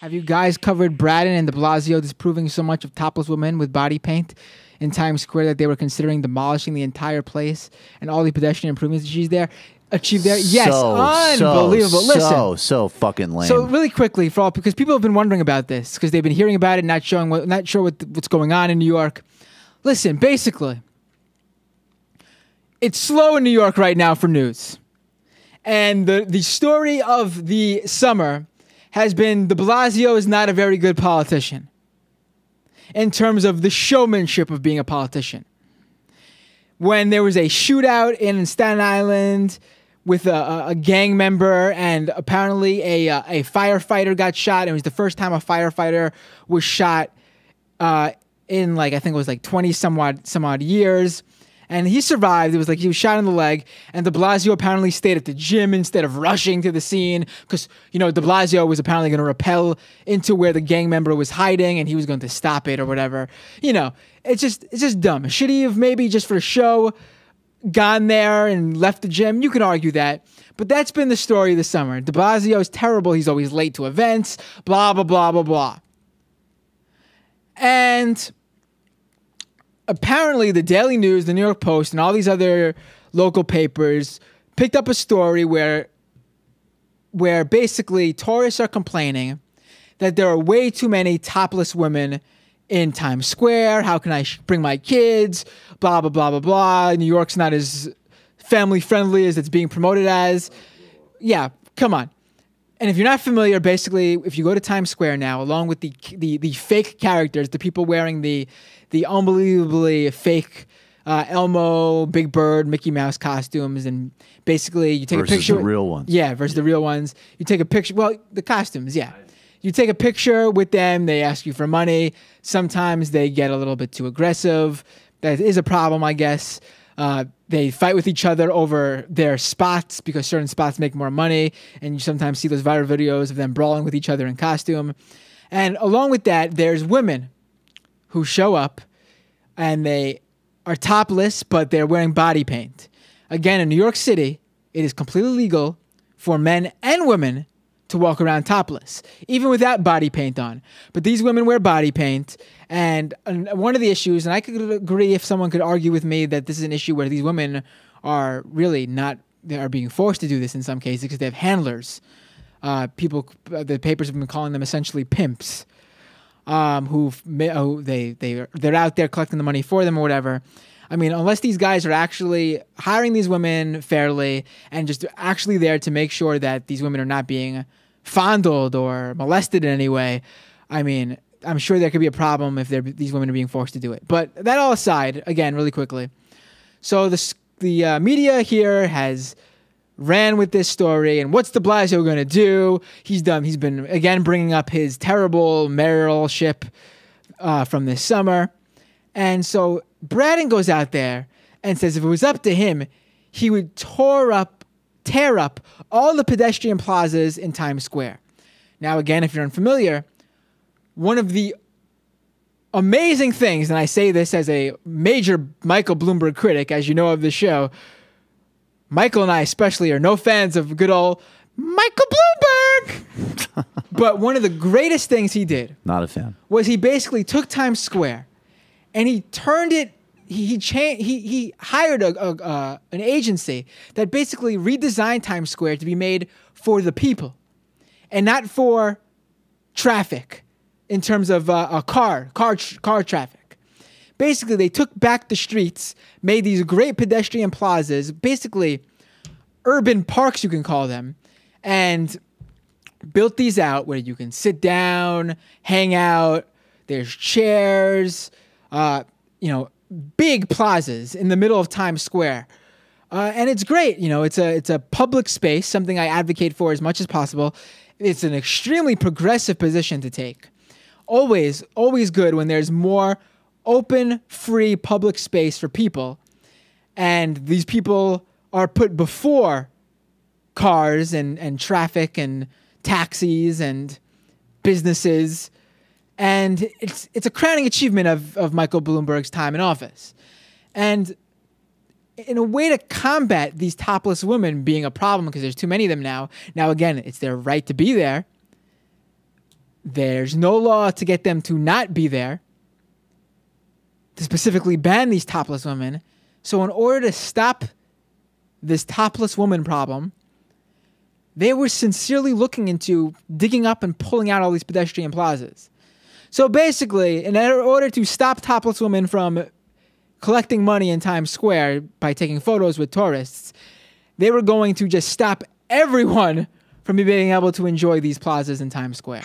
Have you guys covered Braden and de Blasio disproving so much of topless women with body paint in Times Square that they were considering demolishing the entire place and all the pedestrian improvements achieved there? Yes, unbelievable. Listen, So fucking lame. so really quickly, because people have been wondering about this because they've been hearing about it, not sure what's going on in New York. Listen, basically, it's slow in New York right now for news, and the story of the summer has been de Blasio is not a very good politician in terms of the showmanship of being a politician. When there was a shootout in Staten Island with a gang member, and apparently a firefighter got shot. It was the first time a firefighter was shot in I think it was 20 some odd years. And he survived. It was he was shot in the leg. And de Blasio apparently stayed at the gym instead of rushing to the scene. Because, de Blasio was apparently going to rappel into where the gang member was hiding. And he was going to stop it or whatever. It's just dumb. Should he have maybe just for show gone there and left the gym? You can argue that. But that's been the story of the summer. De Blasio is terrible. He's always late to events. Blah, blah, blah, blah, blah. And apparently the Daily News, the New York Post, and all these other local papers picked up a story where basically tourists are complaining that there are way too many topless women in Times Square. How can I bring my kids? Blah, blah, blah, blah, blah. New York's not as family friendly as it's being promoted as. Yeah, come on. And if you're not familiar, basically, if you go to Times Square now, along with the fake characters, the people wearing the unbelievably fake Elmo, Big Bird, Mickey Mouse costumes, and basically you take a picture. Versus the real ones. Yeah, versus the real ones. You take a picture. Well, the costumes, yeah. You take a picture with them. They ask you for money. Sometimes they get a little bit too aggressive. That is a problem, I guess. They fight with each other over their spots because certain spots make more money. And you sometimes see those viral videos of them brawling with each other in costume. And along with that, there's women who show up and they are topless, but they're wearing body paint. Again, in New York City, it is completely legal for men and women to walk around topless, even without body paint on. But these women wear body paint. And one of the issues, and I could agree if someone could argue with me that this is an issue where these women are really not, they are being forced to do this in some cases because they have handlers. The papers have been calling them essentially pimps, they're out there collecting the money for them or whatever. I mean, unless these guys are actually hiring these women fairly and just actually there to make sure that these women are not being fondled or molested in any way, I mean, I'm sure there could be a problem if these women are being forced to do it. But that all aside, again, really quickly. So the media here has ran with this story, and what's de Blasio going to do? He's been, again, bringing up his terrible mayoralship from this summer. And so Braden goes out there and says if it was up to him, he would tear up all the pedestrian plazas in Times Square. Now, again, if you're unfamiliar, one of the amazing things, and I say this as a major Michael Bloomberg critic, as you know of the show, Michael and I especially are no fans of good old Michael Bloomberg. But one of the greatest things he did, not a fan, was he basically took Times Square and he turned it. He hired an agency that basically redesigned Times Square to be made for the people and not for traffic in terms of car traffic. Basically, they took back the streets, made these great pedestrian plazas, basically urban parks, you can call them, and built these out where you can sit down, hang out. There's chairs, big plazas in the middle of Times Square. And it's great. It's a public space, something I advocate for as much as possible. It's an extremely progressive position to take. Always good when there's more open, free public space for people. And these people are put before cars and traffic and taxis and businesses. And it's a crowning achievement of Michael Bloomberg's time in office. And in a way to combat these topless women being a problem, because there's too many of them now. Now, again, it's their right to be there. There's no law to get them to not be there, to specifically ban these topless women. So in order to stop this topless woman problem, they were sincerely looking into digging up and pulling out all these pedestrian plazas. So basically, in order to stop topless women from collecting money in Times Square by taking photos with tourists, they were going to just stop everyone from being able to enjoy these plazas in Times Square.